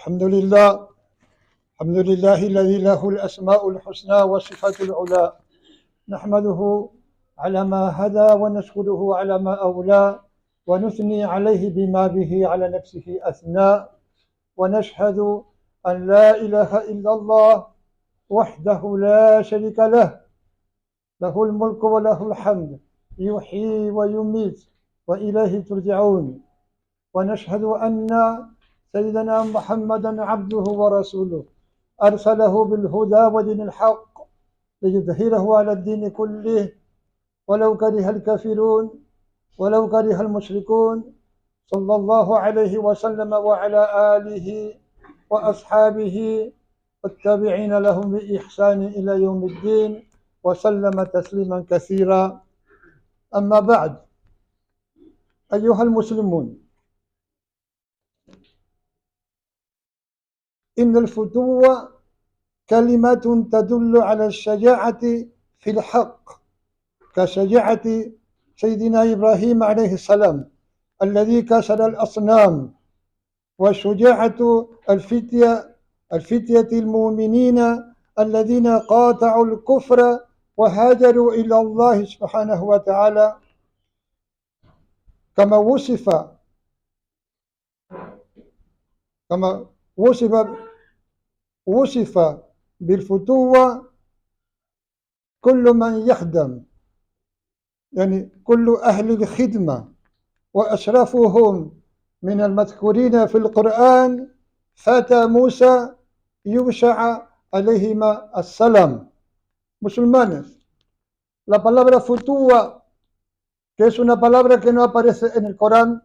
الحمد لله الحمد لله الذي له الأسماء الحسنى والصفات العلى نحمده على ما هدى ونشكره على ما أولى ونثني عليه بما به على نفسه أثنى ونشهد أن لا إله إلا الله وحده لا شريك له له الملك وله الحمد يحيي ويميت وإليه ترجعون ونشهد أن سيدنا محمدا عبده ورسوله أرسله بالهدى ودين الحق ليظهره على الدين كله ولو كره الكافرون ولو كره المشركون صلى الله عليه وسلم وعلى آله وأصحابه والتابعين لهم بإحسان إلى يوم الدين وسلم تسليما كثيرا. أما بعد، أيها المسلمون، إن الفتو كلمة تدل على الشجاعة في الحق كشجاعة سيدنا إبراهيم عليه السلام الذي كسر الأصنام، وشجاعة الفتية المؤمنين الذين قاطعوا الكفر وهاجروا إلى الله سبحانه وتعالى، كما وصف بالفتوة كل من يخدم، يعني كل أهل الخدمة، وأشرفهم من المذكورين في القرآن فتى موسى يوشع عليهما السلام. Musulmanes, la palabra futúa, que es una palabra que no aparece en el Corán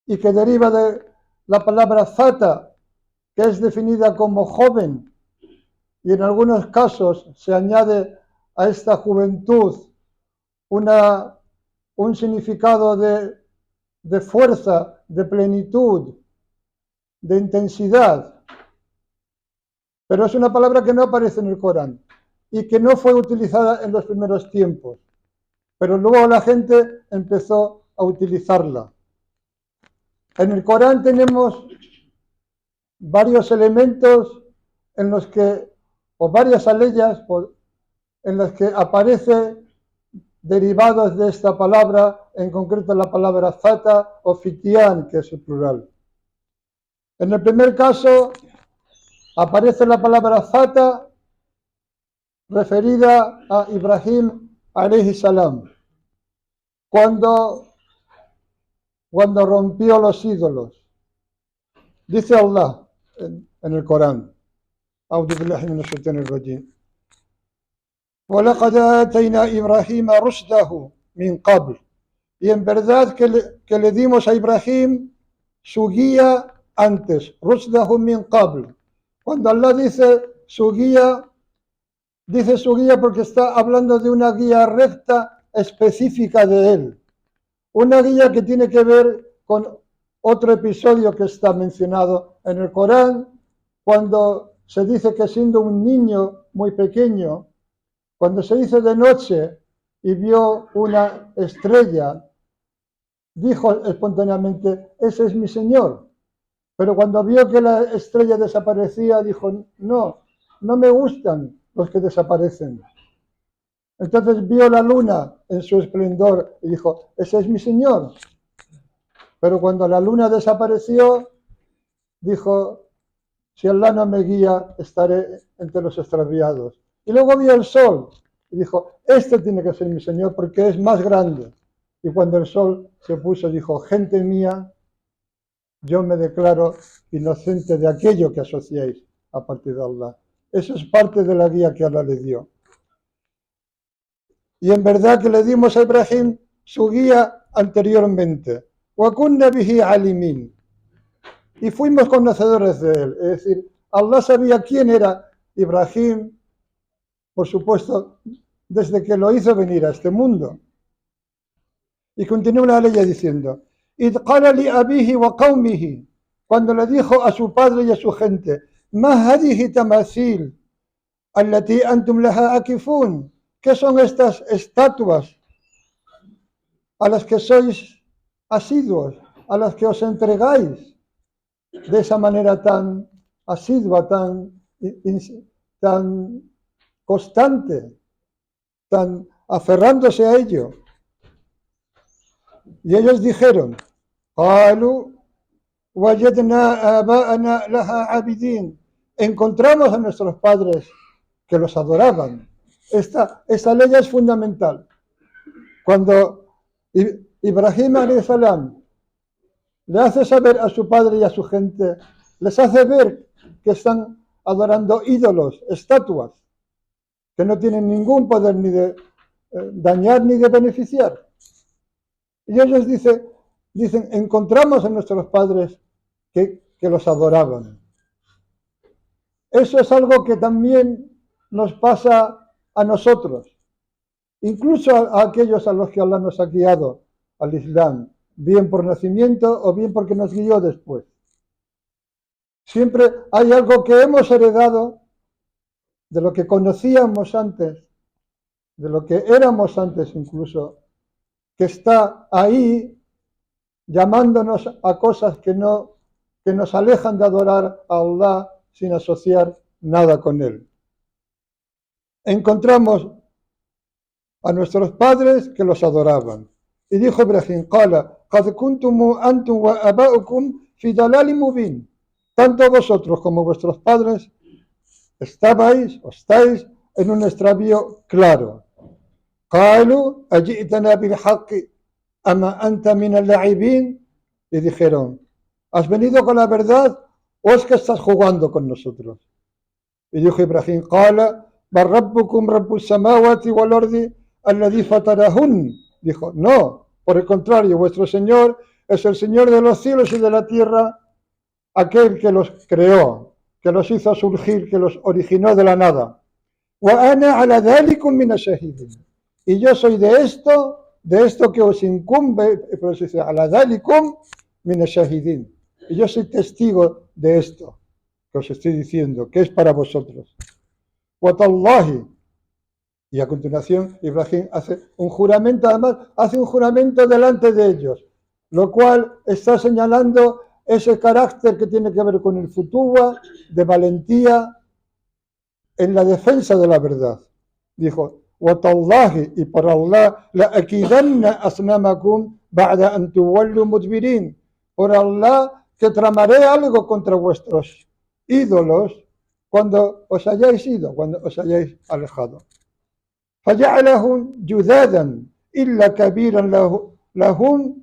y que deriva de la palabra fata, que es definida como joven, y en algunos casos se añade a esta juventud un significado de fuerza, de plenitud, de intensidad. Pero es una palabra que no aparece en el Corán y que no fue utilizada en los primeros tiempos, pero luego la gente empezó a utilizarla. En el Corán tenemos varios elementos en los que, o varias aleyas en las que aparece derivados de esta palabra, en concreto la palabra fata o fitián, que es el plural. En el primer caso aparece la palabra fata referida a Ibrahim alayhi salam, cuando rompió los ídolos. Dice Allah en el Corán: A'udhu billahi minash shaitanir rajim. وَلَقَدْ آتَيْنَا إِبْرَاهِيمَ رُشْدَهُ مِنْ قَبْلِ. Y en verdad que le dimos a Ibrahim su guía antes. رُشْدَهُ مِنْ قَبْلِ. Cuando Allah dice su guía porque está hablando de una guía recta específica de él. Una guía que tiene que ver con otro episodio que está mencionado en el Corán, cuando se dice que siendo un niño muy pequeño, cuando se hizo de noche y vio una estrella, dijo espontáneamente: ese es mi Señor. Pero cuando vio que la estrella desaparecía, dijo: no me gustan los que desaparecen. Entonces vio la luna en su esplendor y dijo: ese es mi Señor. Pero cuando la luna desapareció, dijo: si Allah no me guía, estaré entre los extraviados. Y luego vio el sol y dijo: este tiene que ser mi Señor porque es más grande. Y cuando el sol se puso, dijo: gente mía, yo me declaro inocente de aquello que asociáis a partir de Allah. Eso es parte de la guía que Allah le dio. Y en verdad que le dimos a Ibrahim su guía anteriormente. وَكُنَّ بِهِ عَلِمِينَ. Y fuimos conocedores de él. Es decir, Allah sabía quién era Ibrahim, por supuesto, desde que lo hizo venir a este mundo. Y continúa la ley diciendo: إِذْ قَالَ لِأَبِيهِ وَقَوْمِهِ. Cuando le dijo a su padre y a su gente: مَا هَذِهِ تَمَاثِيلُ الَّتِي أَنْتُمْ لَهَا عَاكِفُونَ. ¿Qué son estas estatuas a las que sois asiduos, a las que os entregáis? de esa manera tan asidua, tan constante, tan aferrándose a ello. Y ellos dijeron, قالوا وجدنا آباءنا لها عابدين. Encontramos a nuestros padres que los adoraban. Esta ley es fundamental. Cuando Ibrahim a.s. le hace saber a su padre y a su gente, les hace ver que están adorando ídolos, estatuas, que no tienen ningún poder ni de dañar ni de beneficiar. Y ellos dicen, encontramos a nuestros padres que los adoraban. Eso es algo que también nos pasa a nosotros, incluso a aquellos a los que Allah nos ha guiado al Islam, bien por nacimiento o bien porque nos guió después. Siempre hay algo que hemos heredado de lo que conocíamos antes, de lo que éramos antes incluso, que está ahí llamándonos a cosas que nos alejan de adorar a Allah sin asociar nada con Él. Encontramos a nuestros padres que los adoraban. Y dijo Ibrahim, qala, qad kuntum antum wa aba'ukum fi dalalin mubin. Tanto vosotros como vuestros padres estáis en un extravío claro. Qalu, aji'tana bil haqqi ama anta min al-la'ibin. Y dijeron, ¿has venido con la verdad o es que estás jugando con nosotros? Y dijo Ibrahim, qala, bal rabbukum rabbus samawati wal ardi alladhi fatarahun. Dijo, no, por el contrario, vuestro Señor es el Señor de los cielos y de la tierra, aquel que los creó, que los hizo surgir, que los originó de la nada. Wa ana ala dhalikum min ashahidin. Y yo soy de esto que os incumbe, pero se dice ala dhalikum min ashahidin. Y yo soy testigo de esto que os estoy diciendo, que es para vosotros. Wa tallahi. Y a continuación Ibrahim hace un juramento, además hace un juramento delante de ellos, lo cual está señalando ese carácter que tiene que ver con el futuwa, de valentía en la defensa de la verdad. Dijo, وَتَاللَّهِ y por Allah, لَأَكِيدَنَّ أَصْنَامَكُمْ بَعْدَ أَن تُوَلُّوا مُدْبِرِينَ. Por Allah que tramaré algo contra vuestros ídolos cuando os hayáis ido, cuando os hayáis alejado. فَجَعَلَهُمْ جُذَاذًا إِلَّا كَبِيرًا لَهُمْ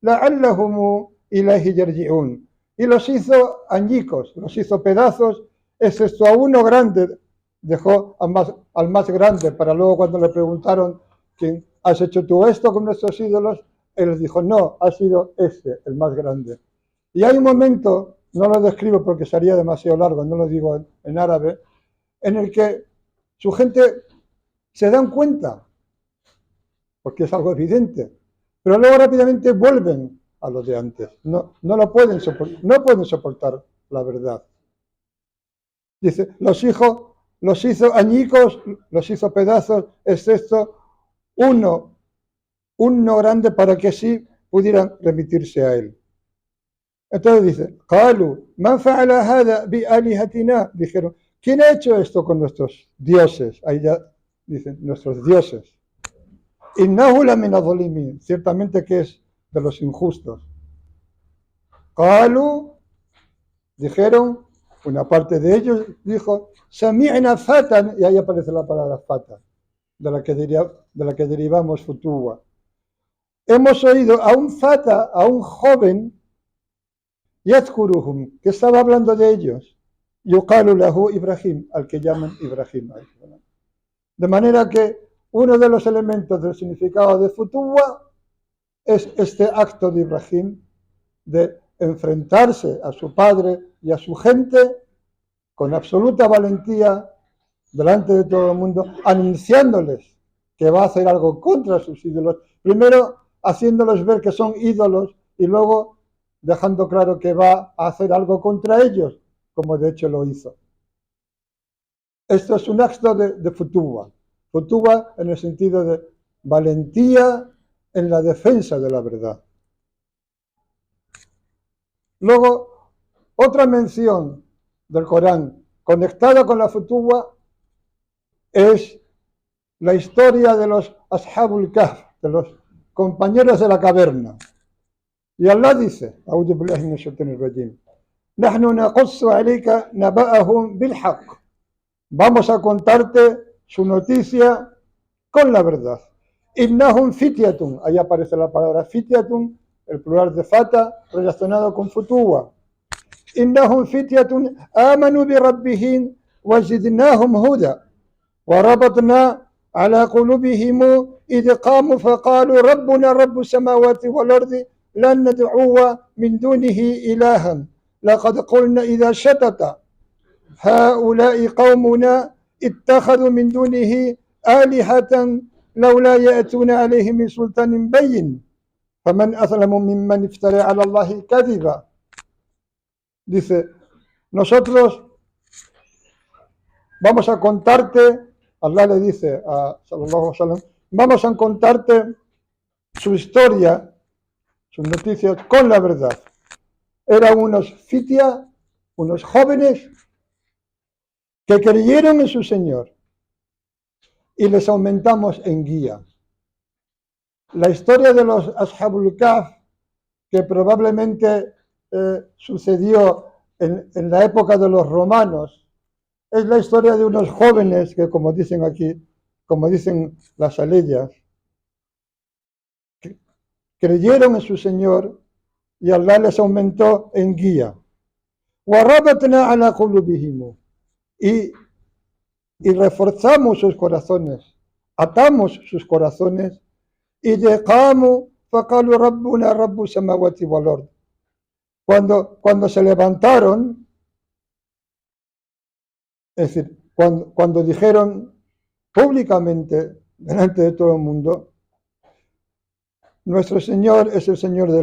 لَعَلَّهُمْ إِلَيْهِ يَرْجِعُونَ. Y los hizo añicos, los hizo pedazos, excepto a uno grande, dejó al más grande, para luego cuando le preguntaron, ¿has hecho tú esto con nuestros ídolos? Él les dijo, no, ha sido este, el más grande. Y hay un momento, no lo describo porque sería demasiado largo, no lo digo en árabe, en el que su gente se dan cuenta, porque es algo evidente, pero luego rápidamente vuelven a lo de antes. No pueden soportar la verdad. Dice, los hizo añicos, los hizo pedazos, excepto uno grande para que sí pudieran remitirse a él. Entonces dice, قالوا من فعل هذا بآلهتنا. Dijeron, ¿quién ha hecho esto con nuestros dioses? Ahí ya dicen, nuestros dioses. إنه لمن الظالمين. Ciertamente que es de los injustos. قالوا, dijeron, una parte de ellos dijo, سمعنا فتى, y ahí aparece la palabra fata, de la que derivamos futuwa. Hemos oído a un fata, a un joven, yadhkuruhum, que estaba hablando de ellos, yuqalu lahu Ibrahim, al que llaman Ibrahim. De manera que uno de los elementos del significado de futuwa es este acto de Ibrahim de enfrentarse a su padre y a su gente con absoluta valentía delante de todo el mundo, anunciándoles que va a hacer algo contra sus ídolos, primero haciéndoles ver que son ídolos y luego dejando claro que va a hacer algo contra ellos, como de hecho lo hizo. Esto es un acto de futuwa en el sentido de valentía en la defensa de la verdad. Luego, Otra mención del Corán conectada con la futuwa es la historia de los Ashabul Kahf, de los compañeros de la caverna. Y Allah dice, A'udhu billahi minash shaitanir rajim, Nahnu naqussu alayka naba'ahum bil haqq. Vamos a contarte su noticia con la verdad. Innahum fityatun, ahí aparece la palabra fityatun, el plural de fata, relacionado con futuwa. Innahum fityatun amanu bi rabbihim wazidnahum huda. وربطنا على قلوبهم إذ قاموا فقالوا ربنا رب السماوات والأرض لن ندعو من دونه إلها لقد قلنا إذا شتت هؤلاء قومنا اتخذوا من دونه آلهة لولا يأتون عليهم بسلطان بين فمن أظلم ممن افترى على الله كذبا. Dice, nosotros vamos a contarte, Allah le dice a sallallahu alaihi wasallam, vamos a contarte su historia, sus noticias con la verdad. Eran unos fitia, unos jóvenes que creyeron en su Señor y les aumentamos en guía. La historia de los Ashabul Kahf, que probablemente sucedió en la época de los romanos, es la historia de unos jóvenes que, como dicen aquí, como dicen las aleyas, creyeron en su Señor y Allah les aumentó en guía. وَرَبَطْنَا عَلَى قُلُوبِهِمْ y reforzamos sus corazones, atamos sus corazones y قاموا فقالوا ربنا رب السماوات والأرض. Cuando se levantaron, es decir, cuando dijeron públicamente delante de todo el mundo, nuestro Señor es el Señor de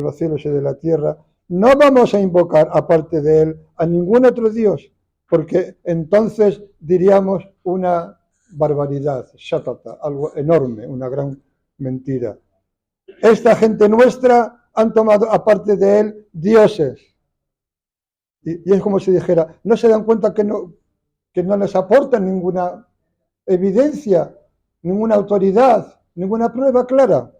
los cielos y de la tierra, no vamos a invocar aparte de Él a ningún otro Dios, porque entonces diríamos una barbaridad, shatata, algo enorme, una gran mentira. Esta gente nuestra han tomado aparte de Él dioses. Y es como si dijera, no se dan cuenta que no les aporta ninguna evidencia, ninguna autoridad, ninguna prueba clara.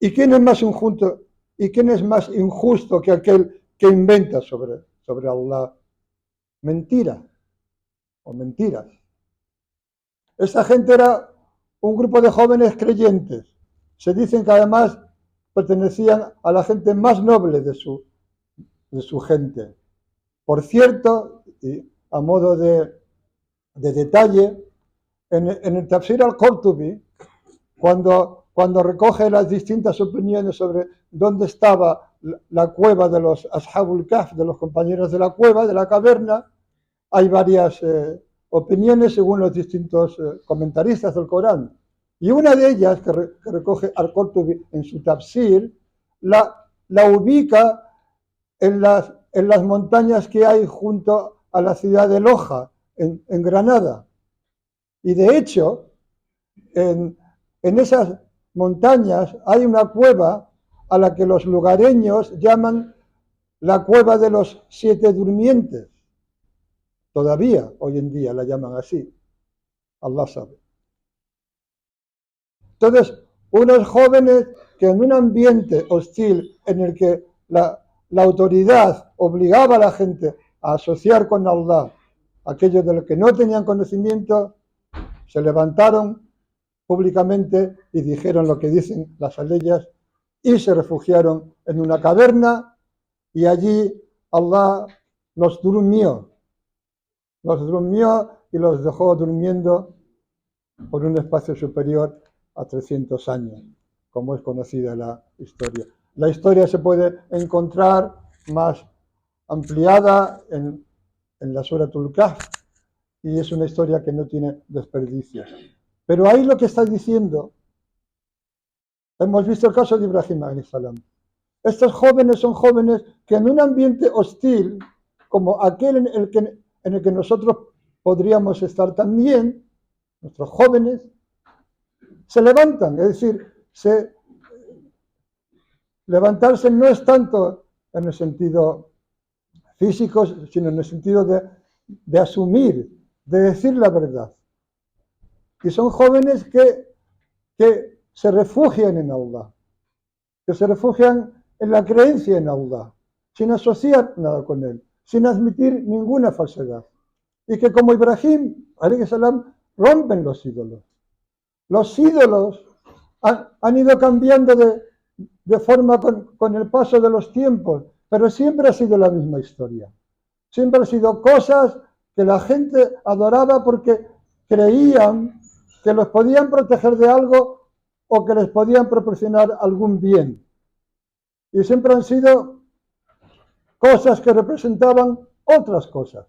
¿Y quién es más injusto? ¿Y quién es más injusto que aquel que inventa sobre Allah mentira o mentiras? Esta gente era un grupo de jóvenes creyentes. Se dicen que además pertenecían a la gente más noble de su gente. Por cierto, y a modo de detalle, en el Tafsir al-Qurtubi, cuando recoge las distintas opiniones sobre dónde estaba la cueva de los Ashabul Kahf, de los compañeros de la cueva, de la caverna, hay varias opiniones según los distintos comentaristas del Corán. Y una de ellas, que recoge al-Qurtubi en su Tafsir, la ubica en las montañas que hay junto a la ciudad de Loja, en Granada. Y de hecho, en esas montañas hay una cueva a la que los lugareños llaman la cueva de los 7 durmientes. Todavía hoy en día la llaman así. Allah sabe. Entonces, unos jóvenes que en un ambiente hostil en el que la autoridad obligaba a la gente a asociar con Allah aquellos de los que no tenían conocimiento, se levantaron públicamente y dijeron lo que dicen las aleyas y se refugiaron en una caverna y allí Allah los durmió y los dejó durmiendo por un espacio superior a 300 años, como es conocida la historia. La historia se puede encontrar más ampliada en la Suratul Kahf y es una historia que no tiene desperdicio. Pero ahí lo que está diciendo, hemos visto el caso de Ibrahim a.s. Estos jóvenes son jóvenes que en un ambiente hostil, como aquel en el que nosotros podríamos estar también, nuestros jóvenes, se levantan. Es decir, levantarse no es tanto en el sentido físicos, sino en el sentido de asumir, de decir la verdad. Y son jóvenes que se refugian en Allah, que se refugian en la creencia en Allah, sin asociar nada con él, sin admitir ninguna falsedad. Y que como Ibrahim, alayhi salam, rompen los ídolos. Los ídolos han ido cambiando de forma con el paso de los tiempos, pero siempre ha sido la misma historia. Siempre han sido cosas que la gente adoraba porque creían que los podían proteger de algo o que les podían proporcionar algún bien. Y siempre han sido cosas que representaban otras cosas.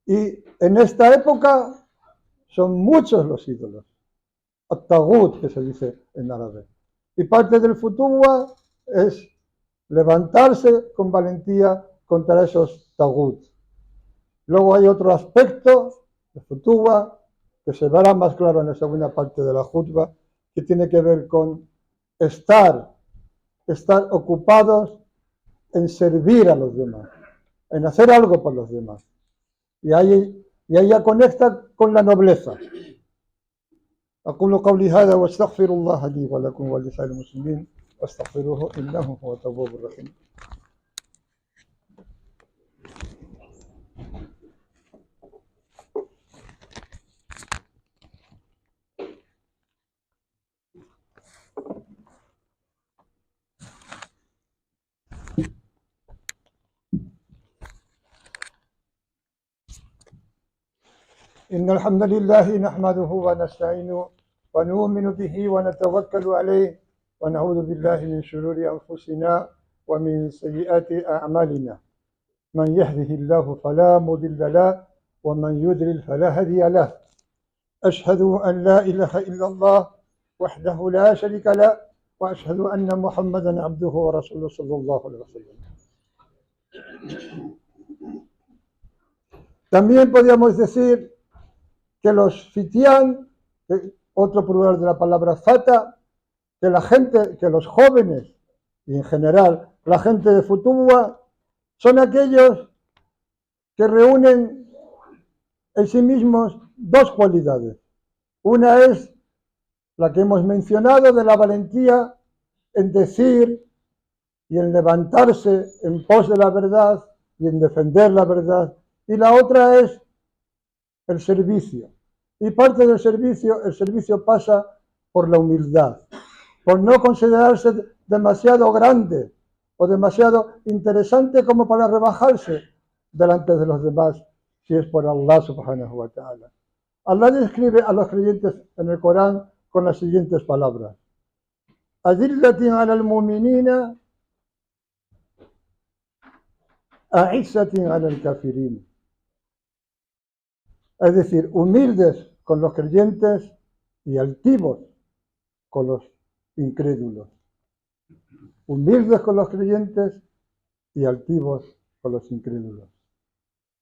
Y en esta época son muchos los ídolos. At-Taghut, que se dice en árabe. Y parte del futuwa es levantarse con valentía contra esos Taghut. Luego hay otro aspecto de futuwa que se verá más claro en la segunda parte de la jutba, que tiene que ver con estar ocupados en servir a los demás, en hacer algo por los demás. Y ahí ya conecta con la nobleza. أقول قولي هذا واستغفر الله لي ولكم ولسائر المسلمين واستغفروه إنه هو التواب الرحيم. إن الحمد لله نحمده ونستعينه ونؤمن به ونتوكل عليه ونعوذ بالله من شرور أنفسنا ومن سيئات أعمالنا من يهده الله فلا مضل له ومن يضلل فلا هادي له أشهد أن لا إله إلا الله وحده لا شريك له وأشهد أن محمدا عبده ورسوله صلى الله عليه وسلم. También podríamos decir que los fitián, otro plural de la palabra fata, que la gente, que los jóvenes y en general la gente de Futuwa son aquellos que reúnen en sí mismos dos cualidades. Una es la que hemos mencionado de la valentía en decir y en levantarse en pos de la verdad y en defender la verdad. Y la otra es el servicio. Y parte del servicio, el servicio pasa por la humildad, por no considerarse demasiado grande o demasiado interesante como para rebajarse delante de los demás, si es por Allah subhanahu wa ta'ala. Allah describe a los creyentes en el Corán con las siguientes palabras: Adillatin ala al-mu'minina, a'izzatin ala al-kafirin. Es decir, humildes con los creyentes y altivos con los incrédulos. Humildes con los creyentes y altivos con los incrédulos.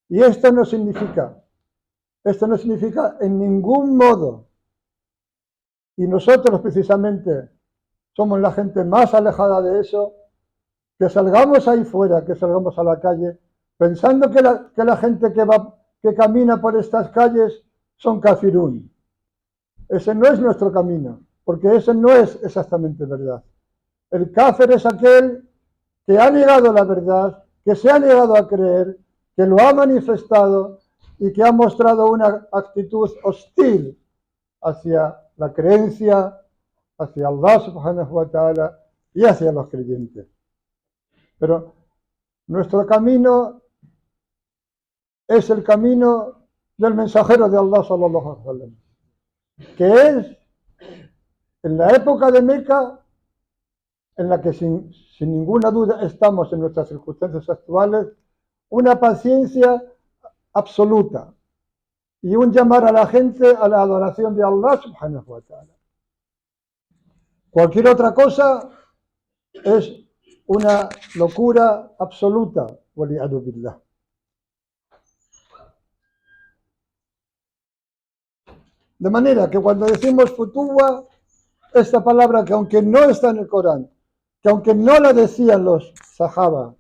Y esto no significa en ningún modo, y nosotros precisamente somos la gente más alejada de eso, que salgamos ahí fuera, que salgamos a la calle, pensando que la gente que camina por estas calles son kafirún. Ese no es nuestro camino, porque ese no es exactamente verdad. El kafir es aquel que ha negado la verdad, que se ha negado a creer, que lo ha manifestado y que ha mostrado una actitud hostil hacia la creencia, hacia Allah subhanahu wa ta'ala y hacia los creyentes. Pero nuestro camino es el camino del mensajero de Allah sallallahu alaihi wasallam, que es en la época de Meca, en la que sin ninguna duda estamos en nuestras circunstancias actuales, una paciencia absoluta y un llamar a la gente a la adoración de Allah subhanahu wa ta'ala. Cualquier otra cosa es una locura absoluta, waliyadu billah. De manera que cuando decimos futuwa, esta palabra que aunque no está en el Corán, que aunque no la decían los sahaba,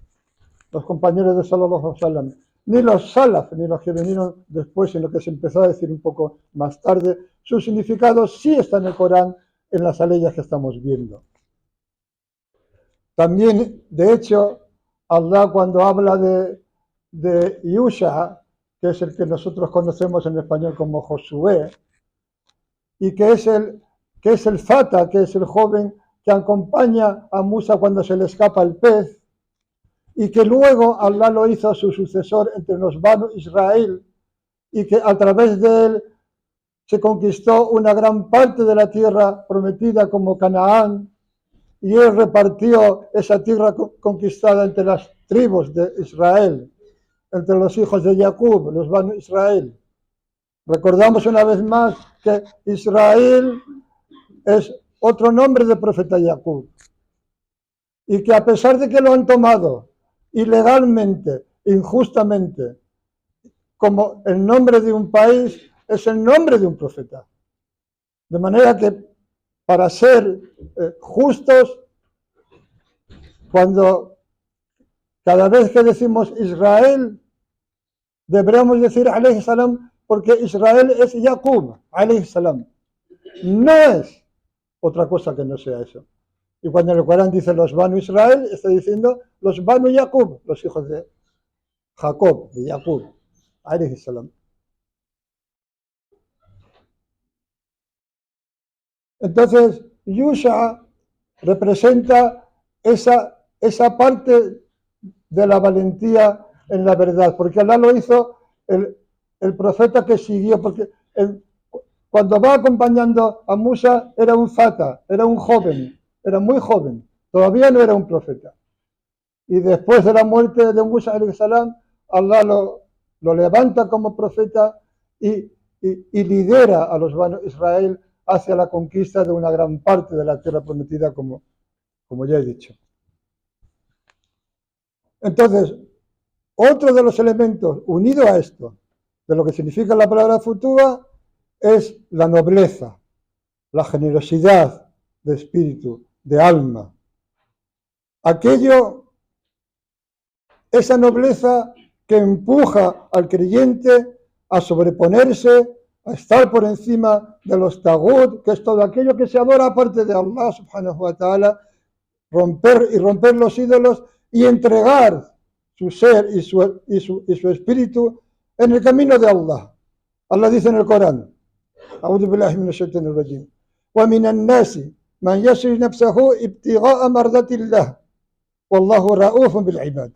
los compañeros de Sallallahu Alaihi Wasallam, ni los salaf, ni los que vinieron después, sino que se empezó a decir un poco más tarde, su significado sí está en el Corán, en las aleyas que estamos viendo. También, de hecho, Allah cuando habla de Yusha, que es el que nosotros conocemos en español como Josué, y que es el Fata, que es el joven que acompaña a Musa cuando se le escapa el pez, y que luego Allah lo hizo su sucesor entre los Banu Israel, y que a través de él se conquistó una gran parte de la tierra prometida como Canaán, y él repartió esa tierra conquistada entre las tribus de Israel, entre los hijos de Jacob, los Banu Israel. Recordamos una vez más que Israel es otro nombre del profeta Jacob, y que a pesar de que lo han tomado ilegalmente, injustamente, como el nombre de un país, es el nombre de un profeta. De manera que para ser justos, cuando cada vez que decimos Israel, deberíamos decir alayhi salam, porque Israel es Jacob, alayhi salam. No es otra cosa que no sea eso. Y cuando el Corán dice los Banu Israel, está diciendo los Banu Jacob, los hijos de Jacob, de Jacob, alayhi salam. Entonces, Yusha representa esa parte de la valentía en la verdad, porque Allah lo hizo el profeta que siguió, porque cuando va acompañando a Musa era un fata, era un joven, era muy joven, todavía no era un profeta. Y después de la muerte de Musa, salam, Allah lo levanta como profeta y lidera a los Banu Israel hacia la conquista de una gran parte de la tierra prometida, como ya he dicho. Entonces, otro de los elementos unido a esto, de lo que significa la palabra futua, es la nobleza, la generosidad de espíritu, de alma. Esa nobleza que empuja al creyente a sobreponerse, a estar por encima de los tagut, que es todo aquello que se adora aparte de Allah subhanahu wa ta'ala, romper los ídolos y entregar su ser y su espíritu en el camino de Allah. Allah dice en el Corán, أعوذ بالله من الشيطان الرجيم ومن الناس من يشري نفسه ابتغاء مرضات الله والله رؤوف بالعباد.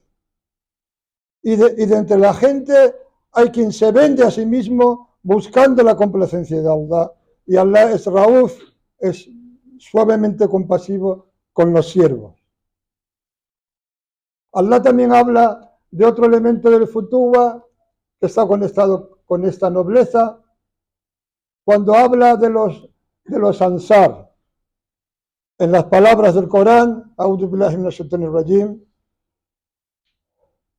Y de entre la gente hay quien se vende a sí mismo buscando la complacencia de Allah, y Allah es Rauf, es suavemente compasivo con los siervos. Allah también habla de otro elemento del futuwa que está conectado con esta nobleza cuando habla de los ansar. En las palabras del Corán, A'udhu billahi minash shaitanir rajim,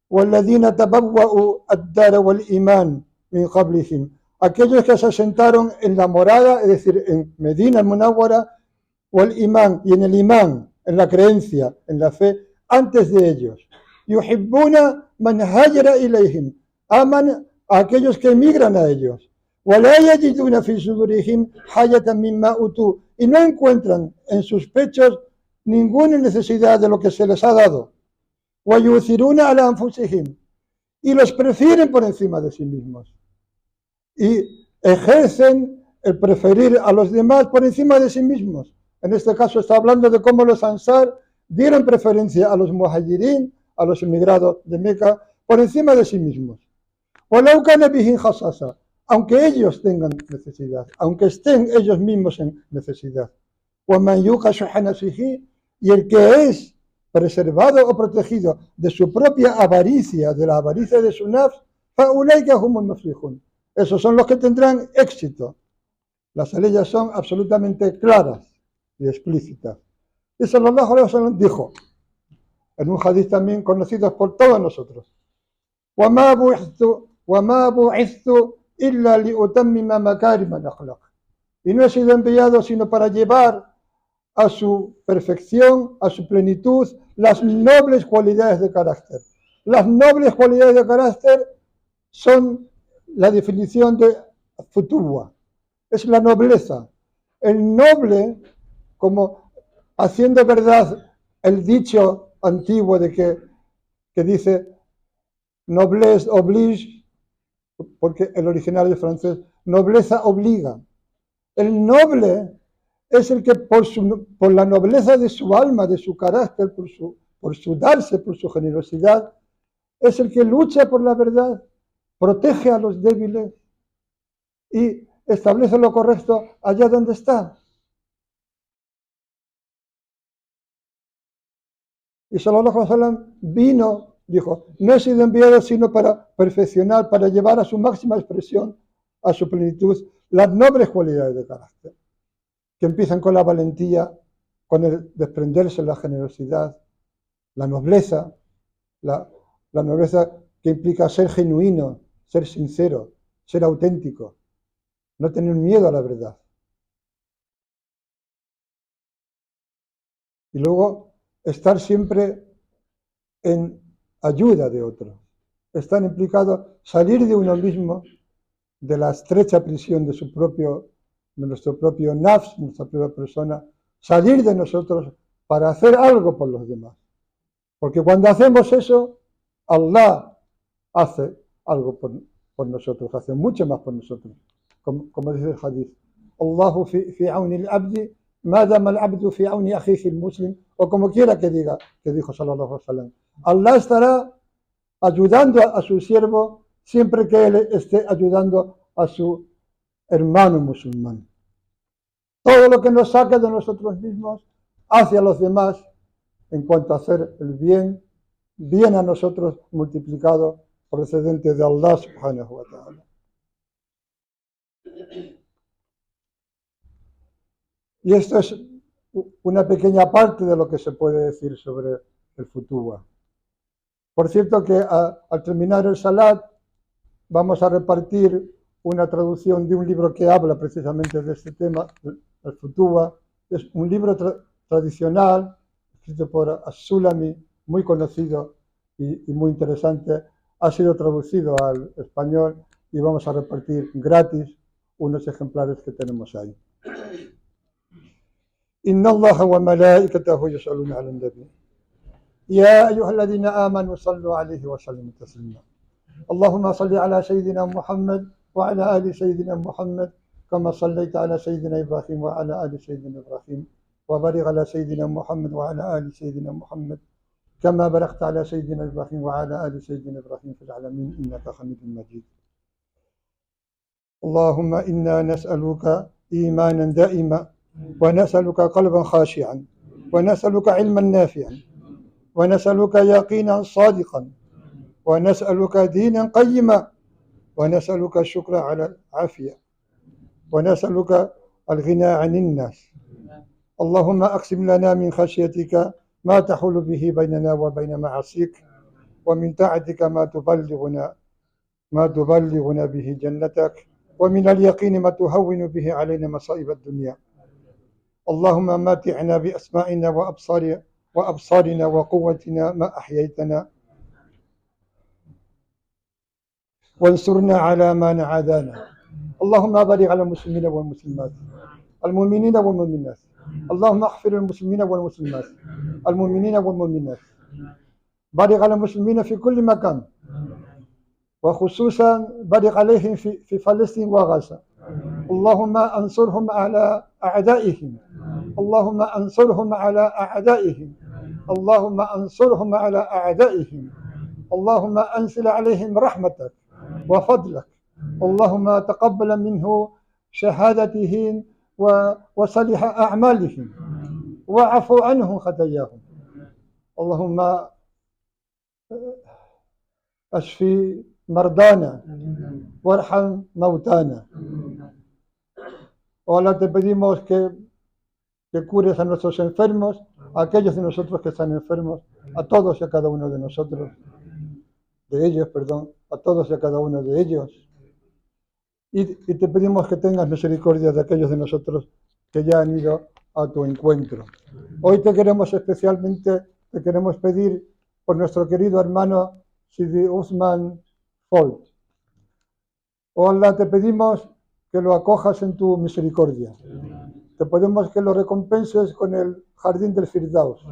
وَالَّذِينَ تَبَوَّأُوا الدَّارَ وَالْإِيمَانَ مِنْ قَبْلِهِمْ, aquellos que se asentaron en la morada, es decir, en Medina, en Munawwara, o el imán, y en el imán, en la creencia, en la fe, antes de ellos. Yuhibbuna man hajara ilayhim, aman a aquellos que emigran a ellos. وَلَا يَجِدُونَ فِي صُدُورِهِمْ حَاجَةً مِمَّا أُوتُوا, y no encuentran en sus pechos ninguna necesidad de lo que se les ha dado. وَيُؤْثِرُونَ عَلَى أَنفُسِهِمْ, y los prefieren por encima de sí mismos. Y ejercen el preferir a los demás por encima de sí mismos. En este caso está hablando de cómo los ansar dieron preferencia a los muhajirín, a los emigrados de Meca, por encima de sí mismos. وَلَوْ كَانَ بِهِمْ خَصَاصَةٌ, aunque ellos tengan necesidad, aunque estén ellos mismos en necesidad. وَمَنْ يُوقَ شُحَّ نَفْسِهِ, y el que es preservado o protegido de su propia avaricia, de la avaricia de su nafs, فَأُولَئِكَ هُمُ الْمُفْلِحُونَ, esos son los que tendrán éxito. Las leyes son absolutamente claras y explícitas. Y Sallallahu Alaihi Wasallam dijo, en un hadith también conocido por todos nosotros, وَمَا بُعِثْتُ إِلَّا لِأُتَمِّمَ مَكَارِمَ الْأَخْلَاقِ, y no he sido enviado sino para llevar a su perfección, a su plenitud, las nobles cualidades de carácter. Las nobles cualidades de carácter son la definición de futuwa, es la nobleza. El noble, como haciendo verdad el dicho antiguo de que dice noblesse oblige, porque el original es francés, nobleza obliga. El noble es el que por la nobleza de su alma, de su carácter, por su darse, por su generosidad, es el que lucha por la verdad, protege a los débiles y establece lo correcto allá donde está. Y sallallahu alaihi wasallam vino, dijo, no he sido enviado sino para perfeccionar, para llevar a su máxima expresión, a su plenitud, las nobles cualidades de carácter, que empiezan con la valentía, con el desprenderse, la generosidad, la nobleza, la nobleza que implica ser genuino, ser sincero, ser auténtico, no tener miedo a la verdad. Y luego estar siempre en ayuda de otros. Estar implicado, salir de uno mismo, de la estrecha prisión de nuestro propio nafs, nuestra propia persona, salir de nosotros para hacer algo por los demás. Porque cuando hacemos eso, Allah hace algo por nosotros, hace mucho más por nosotros. Como dice el hadith, Allahu fi auni al-abdi, ma dama al-abdu fi auni akhihi al-muslim, o como quiera que diga, que dijo sallallahu alaihi wasallam. Allah estará ayudando a su siervo siempre que él esté ayudando a su hermano musulmán. Todo lo que nos saque de nosotros mismos hacia los demás en cuanto a hacer el bien, bien a nosotros multiplicado procedente de Allah subhanahu wa ta'ala. Y esto es una pequeña parte de lo que se puede decir sobre el futuwa. Por cierto que al terminar el salat vamos a repartir una traducción de un libro que habla precisamente de este tema, el futuwa. Es un libro tradicional escrito por As-Sulami, muy conocido y muy interesante. Ha sido traducido al español y vamos a repartir gratis unos ejemplares que tenemos ahí. Inna Allah wa malaikatahu yusalluna ala nabi. Ya ayyuhalladhina amanu sallu alayhi wa sallimu taslima. اللهم صل على سيدنا محمد وعلى آل سيدنا محمد كما صليت على سيدنا إبراهيم وعلى آل سيدنا إبراهيم وبارك على سيدنا محمد وعلى آل سيدنا محمد كما باركت على سيدنا إبراهيم وعلى آل سيدنا إبراهيم في العالمين إنك حميد مجيد. اللهم إنا نسألك إيمانا دائما ونسألك قلبا خاشعا ونسألك علما نافعا ونسألك يقينا صادقا ونسألك دينا قيما ونسألك الشكر على العافية ونسألك الغنى عن الناس. اللهم أقسم لنا من خشيتك ما تحول به بيننا وبين معاصيك ومن طاعتك ما تبلغنا به جنتك ومن اليقين ما تهون به علينا مصائب الدنيا. اللهم ماتعنا بأسماعنا وأبصارنا وقوتنا ما أحييتنا وانصرنا على ما عادانا. اللهم بارك على المسلمين والمسلمات المؤمنين والمؤمنات. اللهم اغفر للمسلمين والمسلمات المؤمنين والمؤمنات. بارك على المسلمين في كل مكان وخصوصا بارك عليهم في فلسطين وغزة. اللهم انصرهم على أعدائهم. اللهم انصرهم على أعدائهم. اللهم انصرهم على أعدائهم. اللهم أنزل عليهم رحمتك وفضلك. اللهم تقبل منه شهادتهم وصلح أعمالهم وعفو عنهم خطاياهم. اللهم اشفي مرضانا وارحم موتانا. Ahora te pedimos que cures a nuestros enfermos, a aquellos de nosotros que están enfermos, a todos y a cada uno de nosotros, a todos y a cada uno de ellos. Y te pedimos que tengas misericordia de aquellos de nosotros que ya han ido a tu encuentro. Hoy te queremos pedir por nuestro querido hermano Sidi Uthman Folt. Oh Allah, te pedimos que lo acojas en tu misericordia. Te pedimos que lo recompenses con el jardín del Firdaus,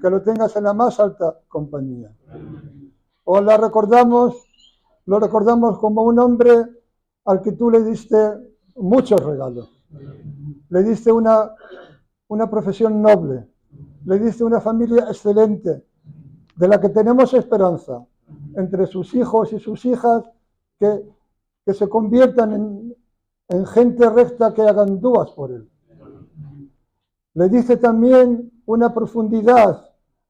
que lo tengas en la más alta compañía. Oh Allah, lo recordamos como un hombre al que tú le diste muchos regalos. Le diste una profesión noble, le diste una familia excelente, de la que tenemos esperanza, entre sus hijos y sus hijas, que se conviertan en gente recta que hagan dúas por él. Le diste también una profundidad,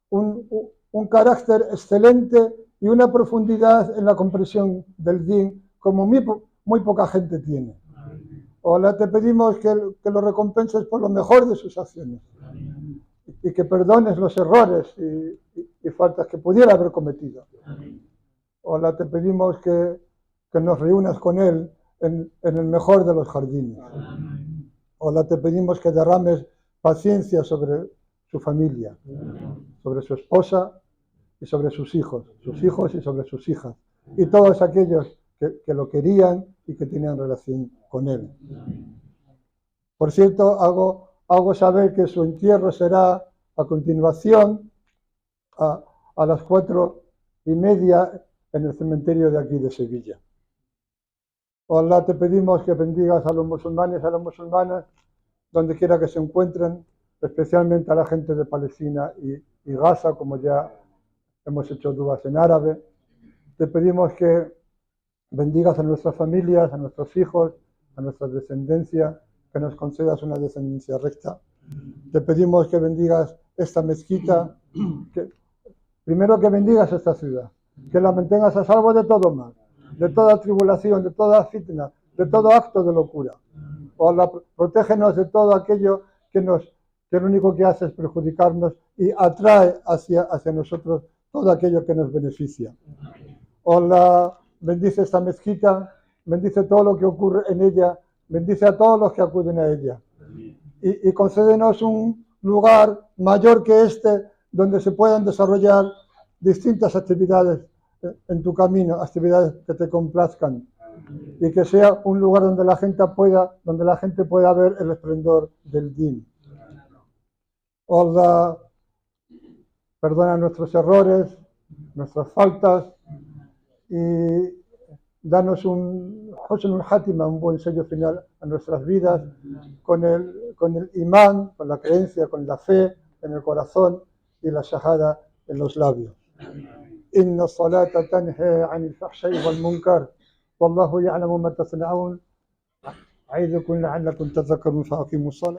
un carácter excelente y una profundidad en la comprensión del din, como muy poca gente tiene. Ahora te pedimos que lo recompenses por lo mejor de sus acciones y que perdones los errores y faltas que pudiera haber cometido. Ahora te pedimos que nos reúnas con él en el mejor de los jardines. Ahora te pedimos que derrames paciencia sobre su familia, sobre su esposa y sobre sus hijos y sobre sus hijas, y todos aquellos que lo querían y que tenían relación con él. Por cierto, hago saber que su entierro será a continuación a las 4:30 en el cementerio de aquí de Sevilla. Oh Allah, te pedimos que bendigas a los musulmanes y a las musulmanas donde quiera que se encuentren, especialmente a la gente de Palestina y Gaza, como ya hemos hecho dudas en árabe. Te pedimos que bendigas a nuestras familias, a nuestros hijos, a nuestra descendencia, que nos concedas una descendencia recta. Te pedimos que bendigas esta mezquita, primero que bendigas esta ciudad, que la mantengas a salvo de todo mal, de toda tribulación, de toda fitna, de todo acto de locura. O Allah, protégenos de todo aquello que lo único que hace es perjudicarnos y atrae hacia nosotros todo aquello que nos beneficia. O Allah, bendice esta mezquita, bendice todo lo que ocurre en ella, bendice a todos los que acuden a ella. Y concédenos un lugar mayor que este, donde se puedan desarrollar distintas actividades en tu camino, actividades que te complazcan, y que sea un lugar donde la gente pueda ver el esplendor del din. Allah, perdona nuestros errores, nuestras faltas, y danos un husnul hatima, un buen sello final a nuestras vidas, con el imán, con la creencia, con la fe en el corazón y la shahada en los labios. Inna salata tanha anil fahsha'i wal munkar, wallahu ya'lamu ma tasna'un. أعيذكم لعلكم تذكرون فأقيموا الصلاة